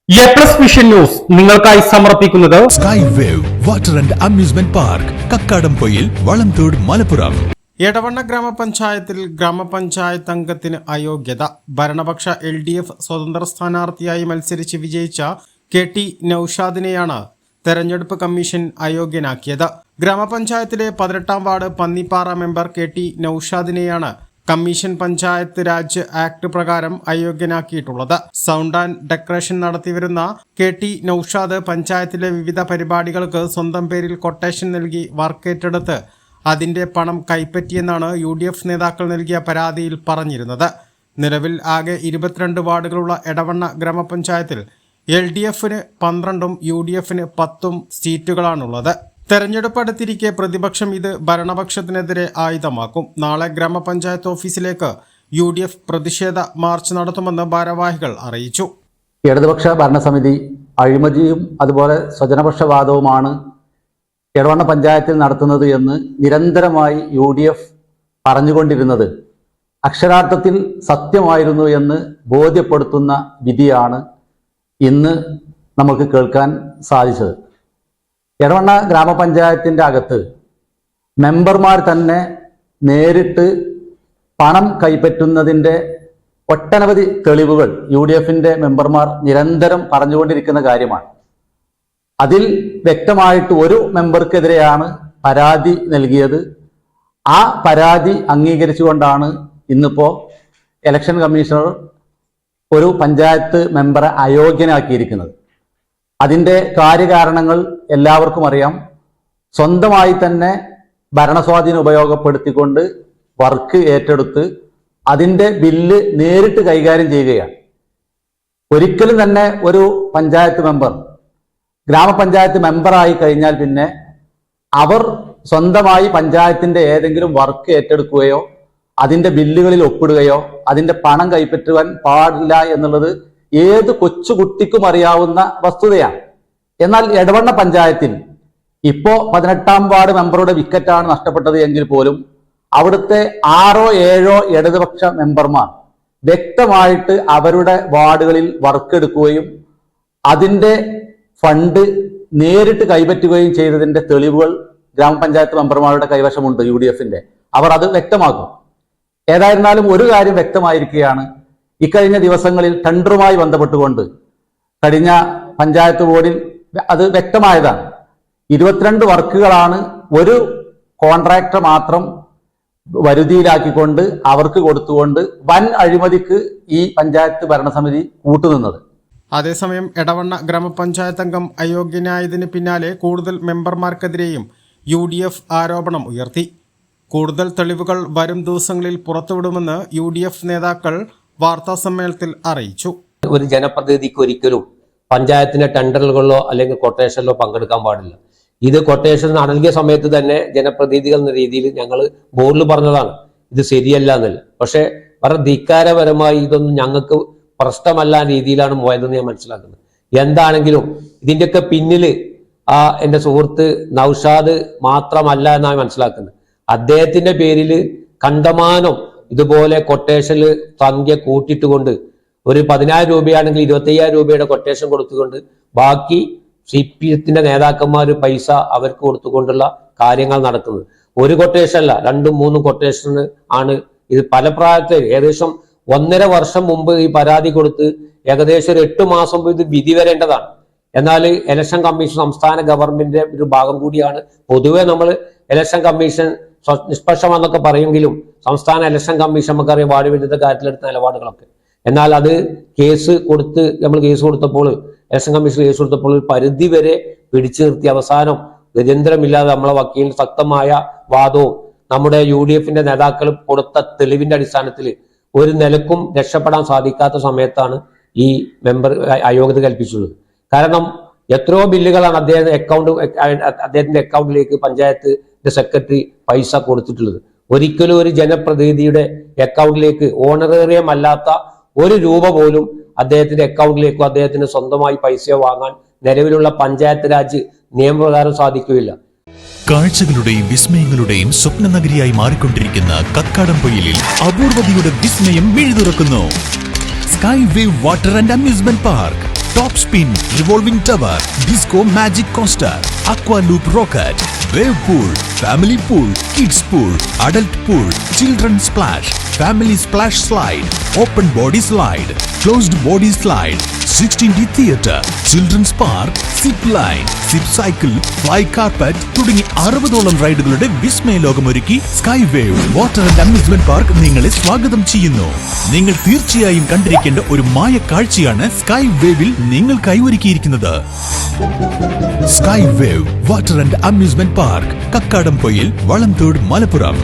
Vision news നിങ്ങൾക്കായി സമർപ്പിക്കുന്നത് sky wave water and amusement park Kakkadampoyil Valamthode Malappuram. Edavanna ഗ്രാമപഞ്ചായത്തിൽ ഗ്രാമപഞ്ചായത്ത് അംഗത്തിന് അയോഗ്യത. ഭരണപക്ഷ LDF സ്വതന്ത്ര സ്ഥാനാർത്ഥിയായി മത്സരിച്ച് വിജയിച്ച KT നൌഷാദിനെയാണ് തെരഞ്ഞെടുപ്പ് കമ്മീഷൻ അയോഗ്യനാക്കിയത്. ഗ്രാമപഞ്ചായത്തിലെ 18-ാം വാർഡ് പന്നിപ്പാറ മെമ്പർ KT നൌഷാദിനെയാണ് കമ്മീഷൻ പഞ്ചായത്ത് രാജ് ആക്ട് പ്രകാരം അയോഗ്യനാക്കിയിട്ടുള്ളത്. സൗണ്ട് ആൻഡ് ഡെക്കറേഷൻ നടത്തിവരുന്ന KT നൌഷാദ് പഞ്ചായത്തിലെ വിവിധ പരിപാടികൾക്ക് സ്വന്തം പേരിൽ കൊട്ടേഷൻ നൽകി വർക്ക് ഏറ്റെടുത്ത് അതിന്റെ പണം കൈപ്പറ്റിയെന്നാണ് UDF നേതാക്കൾ നൽകിയ പരാതിയിൽ പറഞ്ഞിരുന്നത്. നിലവിൽ ആകെ 22 വാർഡുകളുള്ള എടവണ്ണ ഗ്രാമപഞ്ചായത്തിൽ LDF-ന് 12-ഉം UDF-ന് 10-ഉം സീറ്റുകളാണുള്ളത്. തെരഞ്ഞെടുപ്പ് അടുത്തിരിക്കെ പ്രതിപക്ഷം ഇത് ഭരണപക്ഷത്തിനെതിരെ ആയുധമാക്കും. നാളെ ഗ്രാമപഞ്ചായത്ത് ഓഫീസിലേക്ക് UDF പ്രതിഷേധ മാർച്ച് നടത്തുമെന്ന് ഭാരവാഹികൾ അറിയിച്ചു. ഇടതുപക്ഷ ഭരണസമിതി അഴിമതിയും അതുപോലെ സ്വജനപക്ഷവാദവുമാണ് എടവണ്ണ പഞ്ചായത്തിൽ നടത്തുന്നത് എന്ന് നിരന്തരമായി UDF പറഞ്ഞുകൊണ്ടിരുന്നത് അക്ഷരാർത്ഥത്തിൽ സത്യമായിരുന്നു എന്ന് ബോധ്യപ്പെടുത്തുന്ന വിധിയാണ് ഇന്ന് നമുക്ക് കേൾക്കാൻ സാധിച്ചത്. എടവണ്ണ ഗ്രാമപഞ്ചായത്തിൻ്റെ അകത്ത് മെമ്പർമാർ തന്നെ നേരിട്ട് പണം കൈപ്പറ്റുന്നതിൻ്റെ ഒട്ടനവധി തെളിവുകൾ UDF-ന്റെ മെമ്പർമാർ നിരന്തരം പറഞ്ഞുകൊണ്ടിരിക്കുന്ന കാര്യമാണ്. അതിൽ വ്യക്തമായിട്ട് ഒരു മെമ്പർക്കെതിരെയാണ് പരാതി നൽകിയത്. ആ പരാതി അംഗീകരിച്ചുകൊണ്ടാണ് ഇന്നിപ്പോൾ ഇലക്ഷൻ കമ്മീഷണർ ഒരു പഞ്ചായത്ത് മെമ്പറെ അയോഗ്യനാക്കിയിരിക്കുന്നത്. അതിൻ്റെ കാര്യകാരണങ്ങൾ എല്ലാവർക്കും അറിയാം. സ്വന്തമായി തന്നെ ഭരണസ്വാധീനം ഉപയോഗപ്പെടുത്തിക്കൊണ്ട് വർക്ക് ഏറ്റെടുത്ത് അതിൻ്റെ ബില്ല് നേരിട്ട് കൈകാര്യം ചെയ്യുകയാണ്. ഒരിക്കലും തന്നെ ഒരു പഞ്ചായത്ത് മെമ്പർ ഗ്രാമപഞ്ചായത്ത് മെമ്പറായി കഴിഞ്ഞാൽ പിന്നെ അവർ സ്വന്തമായി പഞ്ചായത്തിൻ്റെ ഏതെങ്കിലും വർക്ക് ഏറ്റെടുക്കുകയോ അതിൻ്റെ ബില്ലുകളിൽ ഒപ്പിടുകയോ അതിൻ്റെ പണം കൈപ്പറ്റുവാൻ പാടില്ല എന്നുള്ളത് ഏത് കൊച്ചുകുട്ടിക്കും അറിയാവുന്ന വസ്തുതയാണ്. എന്നാൽ എടവണ്ണ പഞ്ചായത്തിൽ ഇപ്പോ 18-ാം വാർഡ് മെമ്പറുടെ വിക്കറ്റാണ് നഷ്ടപ്പെട്ടത് എങ്കിൽ പോലും അവിടുത്തെ 6 or 7 ഇടതുപക്ഷ മെമ്പർമാർ വ്യക്തമായിട്ട് അവരുടെ വാർഡുകളിൽ വർക്ക് എടുക്കുകയും അതിൻ്റെ ഫണ്ട് നേരിട്ട് കൈപ്പറ്റുകയും ചെയ്തതിന്റെ തെളിവുകൾ ഗ്രാമപഞ്ചായത്ത് മെമ്പർമാരുടെ കൈവശമുണ്ട്. UDF-ന്റെ അവർ അത് വ്യക്തമാക്കും. ഏതായിരുന്നാലും ഒരു കാര്യം വ്യക്തമായിരിക്കുകയാണ്. ഇക്കഴിഞ്ഞ ദിവസങ്ങളിൽ ടെൻഡറുമായി ബന്ധപ്പെട്ടുകൊണ്ട് കഴിഞ്ഞ പഞ്ചായത്ത് ബോർഡിൽ അത് വ്യക്തമായതാണ്. 22 വർക്കുകളാണ് ഒരു കോൺട്രാക്ടർ മാത്രം വരുതിയിലാക്കിക്കൊണ്ട് അവർക്ക് കൊടുത്തുകൊണ്ട് വൻ അഴിമതിക്ക് ഈ പഞ്ചായത്ത് ഭരണസമിതി കൂട്ടുനിന്നത്. അതേസമയം എടവണ്ണ ഗ്രാമപഞ്ചായത്ത് അംഗം അയോഗ്യനായതിന് പിന്നാലെ കൂടുതൽ മെമ്പർമാർക്കെതിരെയും UDF ആരോപണം ഉയർത്തി. കൂടുതൽ തെളിവുകൾ വരും ദിവസങ്ങളിൽ പുറത്തുവിടുമെന്ന് UDF നേതാക്കൾ വാർത്താസമ്മേളനത്തിൽ അറിയിച്ചു. ഒരു ജനപ്രതിനിധിക്ക് ഒരിക്കലും പഞ്ചായത്തിന്റെ ടെൻഡറുകളിലോ അല്ലെങ്കിൽ കൊട്ടേഷനിലോ പങ്കെടുക്കാൻ പാടില്ല. ഇത് കൊട്ടേഷൻ നൽകിയ സമയത്ത് തന്നെ ജനപ്രതിനിധികൾ എന്ന രീതിയിൽ ഞങ്ങൾ ബോർഡിൽ പറഞ്ഞതാണ് ഇത് ശരിയല്ല എന്നല്ല. പക്ഷെ വളരെ ധിക്കാരപരമായി ഇതൊന്നും ഞങ്ങൾക്ക് പ്രശ്നമല്ല രീതിയിലാണ് പോയതെന്ന് ഞാൻ മനസ്സിലാക്കുന്നത്. എന്താണെങ്കിലും ഇതിൻ്റെയൊക്കെ പിന്നിൽ എൻ്റെ സുഹൃത്ത് നൌഷാദ് മാത്രമല്ല എന്നാണ് മനസ്സിലാക്കുന്നത്. അദ്ദേഹത്തിന്റെ പേരിൽ കണ്ടമാനം ഇതുപോലെ കൊട്ടേഷനിൽ സംഖ്യ കൂട്ടിയിട്ടുകൊണ്ട് ഒരു 10,000 രൂപയാണെങ്കിൽ 25,000 രൂപയുടെ കൊട്ടേഷൻ കൊടുത്തുകൊണ്ട് ബാക്കി CPM-ത്തിന്റെ നേതാക്കന്മാർ പൈസ അവർക്ക് കൊടുത്തുകൊണ്ടുള്ള കാര്യങ്ങൾ നടക്കുന്നത്. ഒരു കൊട്ടേഷൻ അല്ല, 2-3 കൊട്ടേഷൻ ആണ് ഇത്. പല പ്രായത്തിൽ ഏകദേശം 1.5 വർഷം മുമ്പ് ഈ പരാതി കൊടുത്ത് ഏകദേശം ഒരു 8 മാസം ഇത് വിധി വരേണ്ടതാണ്. എന്നാൽ ഇലക്ഷൻ കമ്മീഷൻ സംസ്ഥാന ഗവൺമെന്റിന്റെ ഒരു ഭാഗം കൂടിയാണ്. പൊതുവെ നമ്മൾ ഇലക്ഷൻ കമ്മീഷൻ നിഷ്പക്ഷമെന്നൊക്കെ പറയുമെങ്കിലും സംസ്ഥാന ഇലക്ഷൻ കമ്മീഷൻ നമുക്കറിയാം വാർഡ് വിരുദ്ധ കാര്യത്തിലെടുത്ത നിലപാടുകളൊക്കെ. എന്നാൽ അത് കേസ് കൊടുത്തപ്പോൾ ഇലക്ഷൻ കമ്മീഷൻ കേസ് കൊടുത്തപ്പോൾ ഒരു പരിധി വരെ പിടിച്ചു നിർത്തി അവസാനം ഗത്യന്തരമില്ലാതെ നമ്മളെ വക്കീൽ ശക്തമായ വാദവും നമ്മുടെ UDF-ന്റെ നേതാക്കൾ കൊടുത്ത തെളിവിന്റെ അടിസ്ഥാനത്തിൽ ഒരു നിലക്കും രക്ഷപ്പെടാൻ സാധിക്കാത്ത സമയത്താണ് ഈ മെമ്പർ അയോഗ്യത കൽപ്പിച്ചുള്ളത്. കാരണം എത്രയോ ബില്ലുകളാണ് അദ്ദേഹത്തിന്റെ അക്കൗണ്ടിലേക്ക് പഞ്ചായത്തിന്റെ സെക്രട്ടറി പൈസ കൊടുത്തിട്ടുള്ളത്. ഒരിക്കലും ഒരു ജനപ്രതിനിധിയുടെ അക്കൗണ്ടിലേക്ക് ഓണറേറിയം അല്ലാത്ത 1 രൂപ പോലും അദ്ദേഹത്തിന്റെ അക്കൗണ്ടിലേക്കോ അദ്ദേഹത്തിന് സ്വന്തമായി പൈസ വാങ്ങാൻ നിലവിലുള്ള പഞ്ചായത്ത് രാജ് നിയമപ്രകാരം സാധിക്കുകയില്ല. കാഴ്ചകളുടെയും വിസ്മയങ്ങളുടെയും സ്വപ്ന നഗരിയായി മാറിക്കൊണ്ടിരിക്കുന്ന കക്കാടംപൊയിലിൽ അപൂർവതയുടെ വിസ്മയം മിഴിതുറക്കുന്നു. Sky wave water and amusement park top spin, revolving tower, disco magic coaster, aqua loop rocket, wave pool, family pool, kids pool, adult pool, children splash, family splash slide, open body slide, closed body slide, 16D theatre, children's park, zip line, zip cycle, fly carpet തുടങ്ങി 60ഓളം റൈഡുകളുടെ വിസ്മയ ലോകമൊരുക്കി sky wave water and amusement park നിങ്ങളെ സ്വാഗതം ചെയ്യുന്നു. നിങ്ങൾ തീർച്ചയായും കണ്ടിരിക്കേണ്ട ഒരു മായ കാഴ്ചയാണ് സ്കൈ വേവിൽ നിങ്ങൾക്കായി ഒരുക്കിയിരിക്കുന്നത്. Sky wave water and amusement park, Kakkadampoyil, Valamthode, Malappuram.